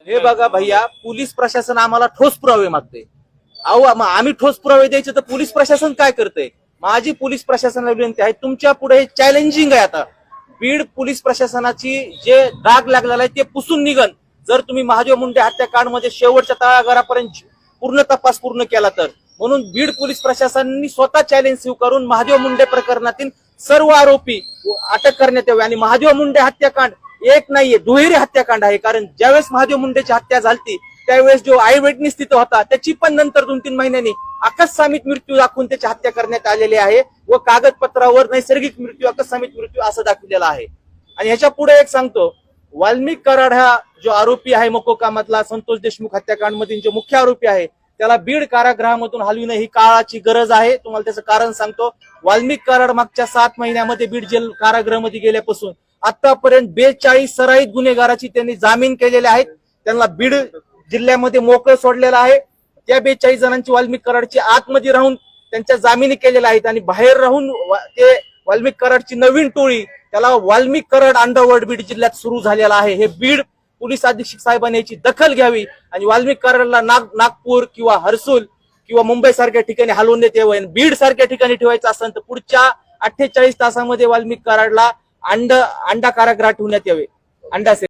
हे बघा भैया, पोलीस प्रशासन आम्हाला ठोस पुरावे मागते. अहो आम्ही ठोस पुरावे द्यायचे तर पोलीस प्रशासन काय करते? माझी पोलीस प्रशासनाला विनंती आहे, तुमच्या पुढे चॅलेंजिंग आहे. आता बीड पोलीस प्रशासनाची जे डाग लागलेला आहे ते पुसून निघन जर तुम्ही महादेव मुंडे हत्याकांड मध्ये शेवटच्या तळागाळापर्यंत पूर्ण तपास पूर्ण केला तर. म्हणून बीड पोलीस प्रशासनाने स्वतः चॅलेंज स्वीकारून महादेव मुंडे प्रकरणातील सर्व आरोपी अटक करण्यात यावे. आणि महादेव मुंडे हत्याकांड एक नाहीये, दुहेरी हत्याकांड आहे. कारण ज्यावेळेस महादेव मुंडेची हत्या झाली त्यावेळेस जो आय विटनेस तिथं होता त्याची पण नंतर 2-3 महिन्यांनी अकस्मात मृत्यू दाखवून त्याची हत्या करण्यात आलेली आहे व कागदपत्रावर नैसर्गिक मृत्यू अकस्मात मृत्यू असं दाखवलेलं आहे. आणि ह्याच्या पुढे एक सांगतो, वाल्मिक कराड हा जो आरोपी आहे मकोका मधला संतोष देशमुख हत्याकांड मधील जो मुख्य आरोपी आहे त्याला बीड कारागृहामधून हलविणं ही काळाची गरज आहे. तुम्हाला त्याचं कारण सांगतो. वाल्मिक कराड मागच्या 7 महिन्यामध्ये बीड जेल कारागृहामध्ये गेल्यापासून आतापर्यंत 42 सराईत गुन्हेगाराची त्यांनी जामीन केलेले आहेत. त्यांना बीड जिल्ह्यामध्ये मोकळं सोडलेलं आहे. त्या 42 जणांची वाल्मिक कराडची आतमध्ये राहून त्यांच्या जामिनी केलेल्या आहेत आणि बाहेर राहून ते वाल्मिक कराडची नवीन टोळी त्याला वाल्मिक कराड अंडरवर्ल्ड बीड जिल्ह्यात सुरू झालेला आहे. हे बीड पोलीस अधीक्षक साहेबांनी याची दखल घ्यावी आणि वाल्मिक कराडला नागपूर किंवा हर्सुल किंवा मुंबई सारख्या ठिकाणी हलवून देत यावं. बीड सारख्या ठिकाणी ठेवायचं असेल तर पुढच्या 48 तासामध्ये वाल्मिक कराडला अंडा कारागृहात ठेवण्यात यावे. अंडा